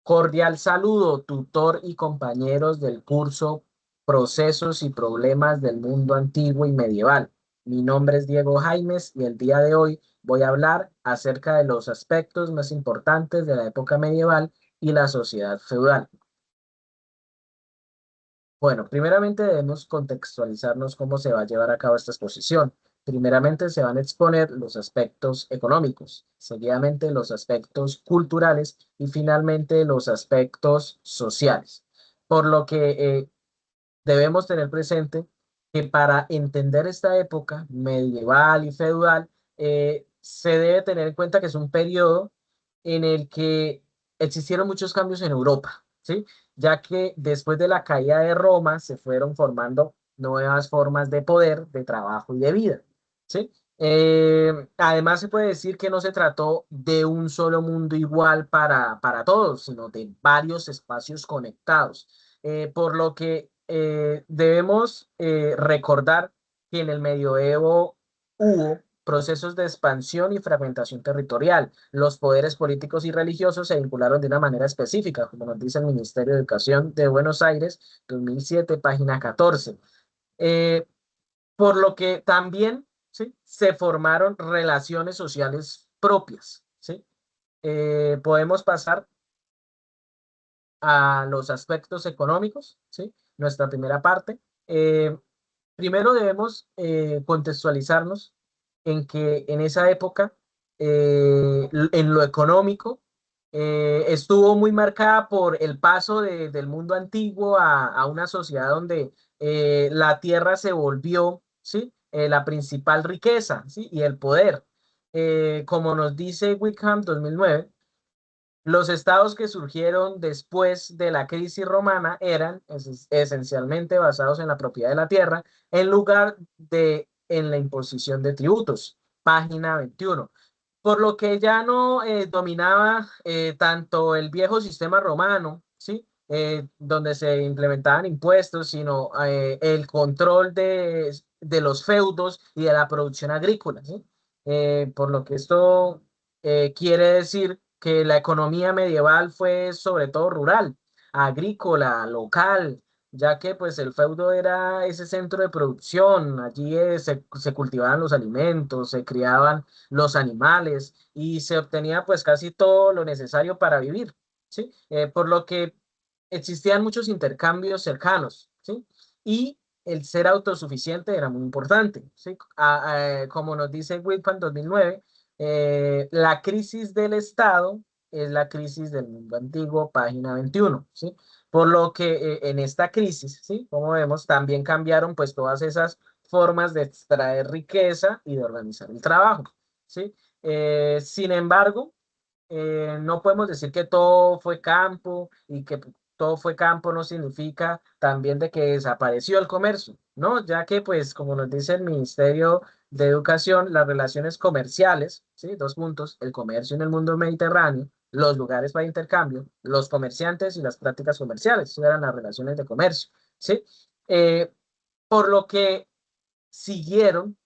Cordial saludo, tutor y compañeros del curso Procesos y Problemas del Mundo Antiguo y Medieval. Mi nombre es Diego Jaimes y el día de hoy voy a hablar acerca de los aspectos más importantes de la época medieval y la sociedad feudal. Bueno, primeramente debemos contextualizarnos cómo se va a llevar a cabo esta exposición. Primeramente se van a exponer los aspectos económicos, seguidamente los aspectos culturales y finalmente los aspectos sociales. Por lo que debemos tener presente que para entender esta época medieval y feudal, se debe tener en cuenta que es un periodo en el que existieron muchos cambios en Europa, ¿sí? Ya que después de la caída de Roma se fueron formando nuevas formas de poder, de trabajo y de vida, ¿sí? Además, se puede decir que no se trató de un solo mundo igual para todos, sino de varios espacios conectados. Por lo que debemos recordar que en el medioevo hubo procesos de expansión y fragmentación territorial. Los poderes políticos y religiosos se vincularon de una manera específica, como nos dice el Ministerio de Educación de Buenos Aires, 2007, página 14. Eh, por lo que también, ¿sí?, se formaron relaciones sociales propias, ¿sí? Podemos pasar a los aspectos económicos, ¿sí? Nuestra primera parte. Eh, Primero debemos contextualizarnos en que en esa época, en lo económico, estuvo muy marcada por el paso del mundo antiguo a una sociedad donde la tierra se volvió, ¿sí?, la principal riqueza, ¿sí?, y el poder. Como nos dice Wickham 2009, los estados que surgieron después de la crisis romana eran esencialmente basados en la propiedad de la tierra en lugar de en la imposición de tributos. Página 21. Por lo que ya no dominaba tanto el viejo sistema romano, ¿sí?, donde se implementaban impuestos, sino el control de los feudos y de la producción agrícola, ¿sí? Por lo que esto quiere decir que la economía medieval fue sobre todo rural, agrícola, local, ya que pues el feudo era ese centro de producción, allí se cultivaban los alimentos, se criaban los animales y se obtenía pues casi todo lo necesario para vivir, ¿sí? Por lo que existían muchos intercambios cercanos, ¿sí? Y el ser autosuficiente era muy importante, ¿sí? Como nos dice Whitman 2009, la crisis del Estado es la crisis del mundo antiguo, página 21, ¿sí? Por lo que en esta crisis, ¿sí?, como vemos, también cambiaron pues todas esas formas de extraer riqueza y de organizar el trabajo, ¿sí? Sin embargo, no podemos decir que todo fue campo y que todo fue campo no significa también de que desapareció el comercio, ¿no? Ya que, pues, como nos dice el Ministerio de Educación, las relaciones comerciales, ¿sí? Dos puntos, el comercio en el mundo mediterráneo, los lugares para intercambio, los comerciantes y las prácticas comerciales, esas eran las relaciones de comercio, ¿sí? Eh, por lo que siguieron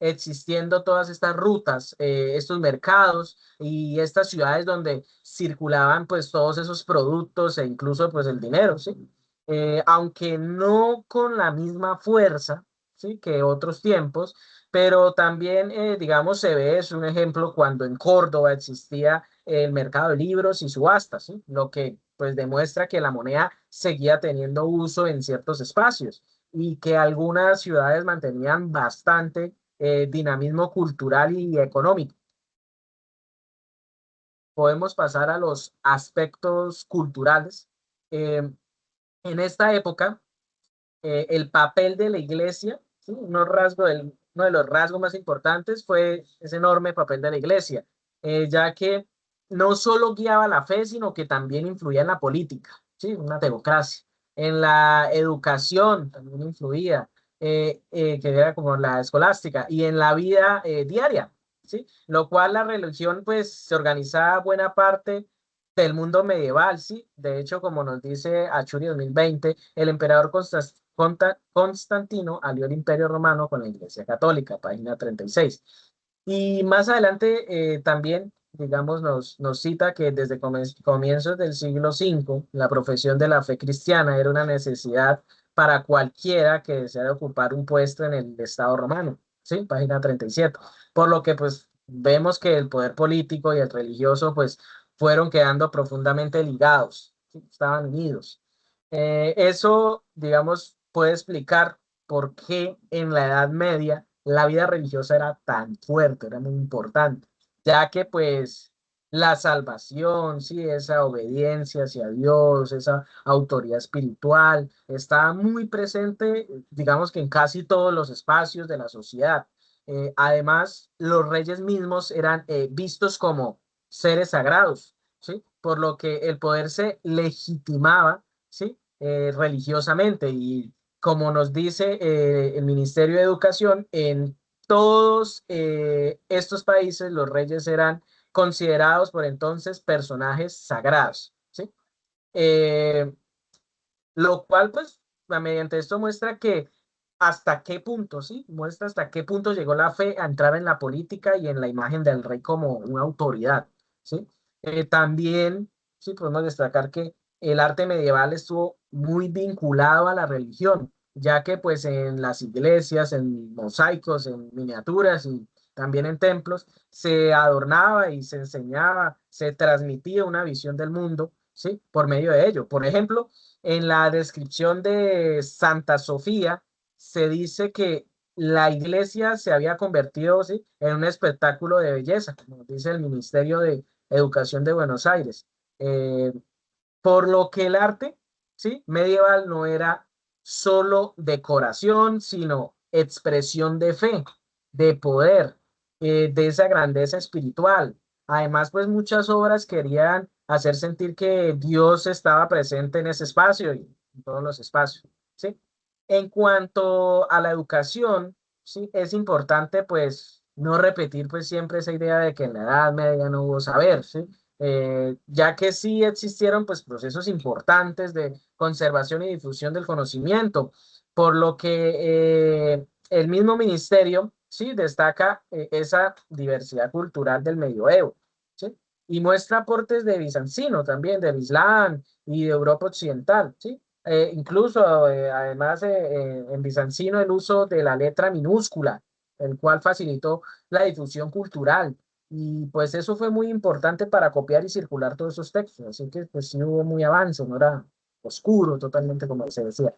existiendo todas estas rutas, estos mercados y estas ciudades donde circulaban pues todos esos productos e incluso pues el dinero, ¿sí? Aunque no con la misma fuerza, ¿sí?, que otros tiempos, pero también, digamos, se ve, es un ejemplo cuando en Córdoba existía el mercado de libros y subastas, ¿sí?, lo que pues demuestra que la moneda seguía teniendo uso en ciertos espacios y que algunas ciudades mantenían bastante dinamismo cultural y económico. Podemos pasar a los aspectos culturales. Eh, en esta época, el papel de la iglesia, ¿sí?, uno de los rasgos más importantes fue ese enorme papel de la iglesia, ya que no solo guiaba la fe, sino que también influía en la política, ¿sí?, una teocracia. En la educación también influía, que era como la escolástica, y en la vida diaria, ¿sí? Lo cual la religión pues se organizaba buena parte del mundo medieval, ¿sí? De hecho, como nos dice Achuri 2020, el emperador Constantino alió el Imperio Romano con la Iglesia Católica, página 36. Y más adelante también digamos, nos cita que desde comienzos del siglo V, la profesión de la fe cristiana era una necesidad para cualquiera que deseara ocupar un puesto en el Estado romano, ¿sí? Página 37. Por lo que, pues, vemos que el poder político y el religioso, pues, fueron quedando profundamente ligados, ¿sí? Estaban unidos. Eso, digamos, puede explicar por qué en la Edad Media la vida religiosa era tan fuerte, era muy importante, ya que pues la salvación, sí, esa obediencia hacia Dios, esa autoridad espiritual, estaba muy presente, digamos que en casi todos los espacios de la sociedad. Además, los reyes mismos eran vistos como seres sagrados, ¿sí? Por lo que el poder se legitimaba, ¿sí? Religiosamente. Y como nos dice el Ministerio de Educación, en todos estos países los reyes eran considerados por entonces personajes sagrados, ¿sí? Eh, lo cual, pues, mediante esto muestra que hasta qué punto, ¿sí? Muestra hasta qué punto llegó la fe a entrar en la política y en la imagen del rey como una autoridad, ¿sí? También, sí, podemos destacar que el arte medieval estuvo muy vinculado a la religión, ya que, pues, en las iglesias, en mosaicos, en miniaturas y también en templos, se adornaba y se enseñaba, se transmitía una visión del mundo, ¿sí? Por medio de ello. Por ejemplo, en la descripción de Santa Sofía se dice que la iglesia se había convertido, ¿sí?, en un espectáculo de belleza, como dice el Ministerio de Educación de Buenos Aires. Eh, por lo que el arte, ¿sí?, medieval no era solo decoración, sino expresión de fe, de poder, de esa grandeza espiritual. Además, pues muchas obras querían hacer sentir que Dios estaba presente en ese espacio y en todos los espacios, ¿sí? En cuanto a la educación, sí, es importante pues no repetir pues siempre esa idea de que en la Edad Media no hubo saber, ¿sí? Ya que sí existieron pues procesos importantes de conservación y difusión del conocimiento, por lo que el mismo ministerio sí destaca esa diversidad cultural del medioevo, ¿sí? Y muestra aportes de Bizantino también, del Islam y de Europa Occidental, ¿sí? Incluso, además, en bizantino el uso de la letra minúscula, el cual facilitó la difusión cultural. Y pues eso fue muy importante para copiar y circular todos esos textos. Así que pues sí hubo muy avance, no era oscuro totalmente como se decía.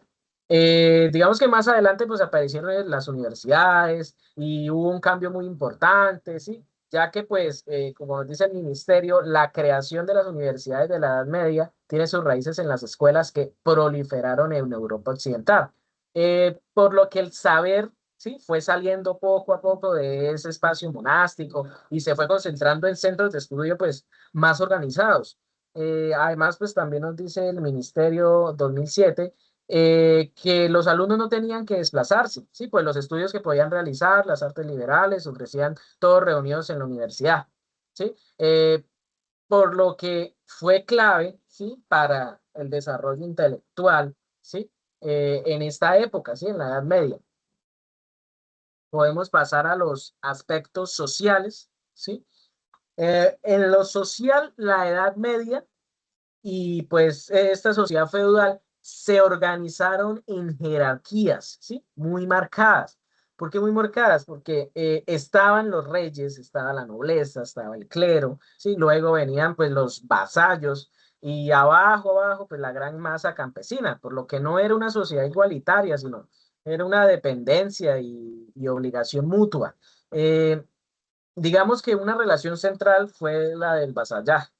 Digamos que más adelante pues aparecieron las universidades y hubo un cambio muy importante, ¿sí? Ya que pues, como nos dice el ministerio, la creación de las universidades de la Edad Media tiene sus raíces en las escuelas que proliferaron en Europa Occidental. Por lo que el saber, ¿sí?, fue saliendo poco a poco de ese espacio monástico y se fue concentrando en centros de estudio pues más organizados. Además, pues también nos dice el ministerio 2007 que los alumnos no tenían que desplazarse, ¿sí? Pues los estudios que podían realizar, las artes liberales, ofrecían todos reunidos en la universidad, ¿sí? Por lo que fue clave, ¿sí?, para el desarrollo intelectual, ¿sí?, en esta época, ¿sí?, en la Edad Media. Podemos pasar a los aspectos sociales, ¿sí? En lo social, la Edad Media y pues esta sociedad feudal se organizaron en jerarquías, ¿sí? Muy marcadas. ¿Por qué muy marcadas? Porque estaban los reyes, estaba la nobleza, estaba el clero, ¿sí? Luego venían pues los vasallos y abajo, pues la gran masa campesina, por lo que no era una sociedad igualitaria, sino era una dependencia y obligación mutua. Eh, digamos que una relación central fue la del vasallaje.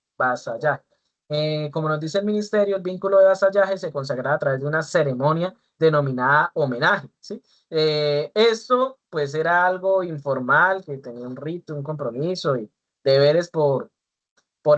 Como nos dice el ministerio, el vínculo de vasallaje se consagraba a través de una ceremonia denominada homenaje, ¿sí? Esto pues era algo informal, que tenía un rito, un compromiso y deberes por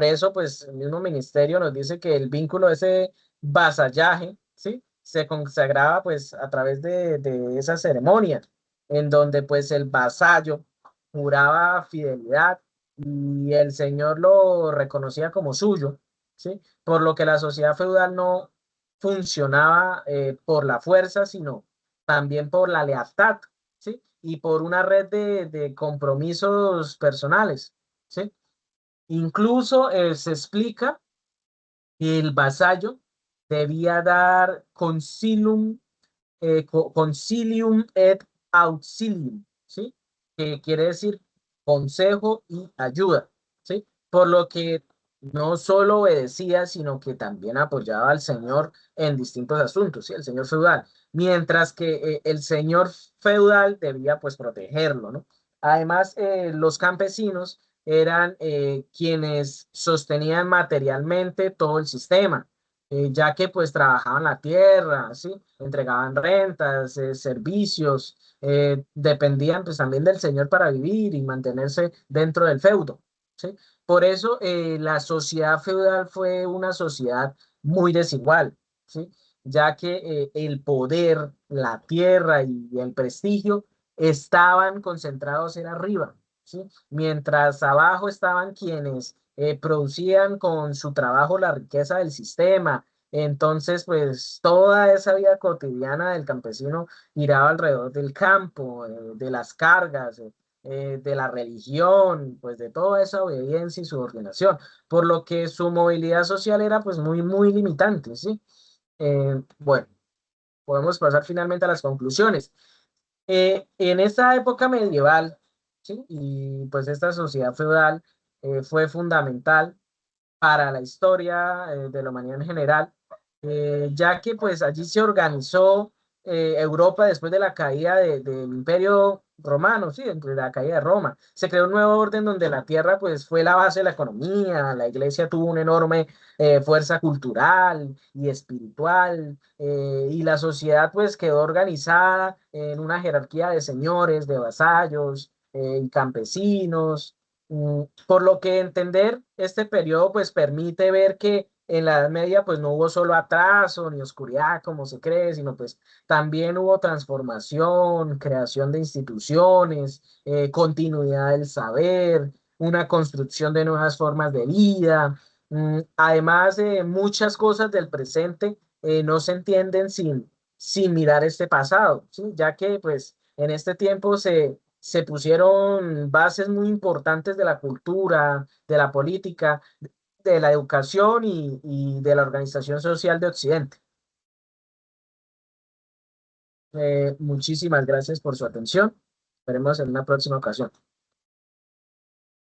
eso pues el mismo ministerio nos dice que el vínculo de ese vasallaje, ¿sí?, se consagraba pues a través de esa ceremonia en donde pues el vasallo juraba fidelidad y el señor lo reconocía como suyo, ¿sí? Por lo que la sociedad feudal no funcionaba por la fuerza, sino también por la lealtad, ¿sí? Y por una red de compromisos personales, ¿sí? Incluso se explica que el vasallo debía dar concilium et auxilium, ¿sí? Que quiere decir consejo y ayuda, ¿sí? Por lo que no solo obedecía, sino que también apoyaba al señor en distintos asuntos, ¿sí? El señor feudal, mientras que el señor feudal debía pues protegerlo, ¿no? Además, los campesinos eran quienes sostenían materialmente todo el sistema, ya que pues trabajaban la tierra, ¿sí? Entregaban rentas, servicios, dependían pues también del señor para vivir y mantenerse dentro del feudo, ¿sí? Por eso la sociedad feudal fue una sociedad muy desigual, ¿sí? Ya que el poder, la tierra y el prestigio estaban concentrados en arriba, ¿sí? Mientras abajo estaban quienes producían con su trabajo la riqueza del sistema. Entonces, pues toda esa vida cotidiana del campesino giraba alrededor del campo, de las cargas, de la religión, pues de toda esa obediencia y subordinación, por lo que su movilidad social era pues muy, muy limitante, ¿sí? Bueno, podemos pasar finalmente a las conclusiones. En esta época medieval, ¿sí? Y pues esta sociedad feudal fue fundamental para la historia de la humanidad en general, ya que pues allí se organizó Europa después de la caída del Imperio Romano, sí, entre la caída de Roma. Se creó un nuevo orden donde la tierra pues fue la base de la economía, la iglesia tuvo una enorme fuerza cultural y espiritual, y la sociedad pues quedó organizada en una jerarquía de señores, de vasallos y campesinos. Por lo que entender este periodo pues permite ver que en la Edad Media pues no hubo solo atraso ni oscuridad como se cree, sino pues también hubo transformación, creación de instituciones, continuidad del saber, una construcción de nuevas formas de vida. Además, muchas cosas del presente no se entienden sin mirar este pasado, ¿sí? Ya que pues en este tiempo se pusieron bases muy importantes de la cultura, de la política, de la educación y de la organización social de Occidente. Muchísimas gracias por su atención. Esperemos en una próxima ocasión.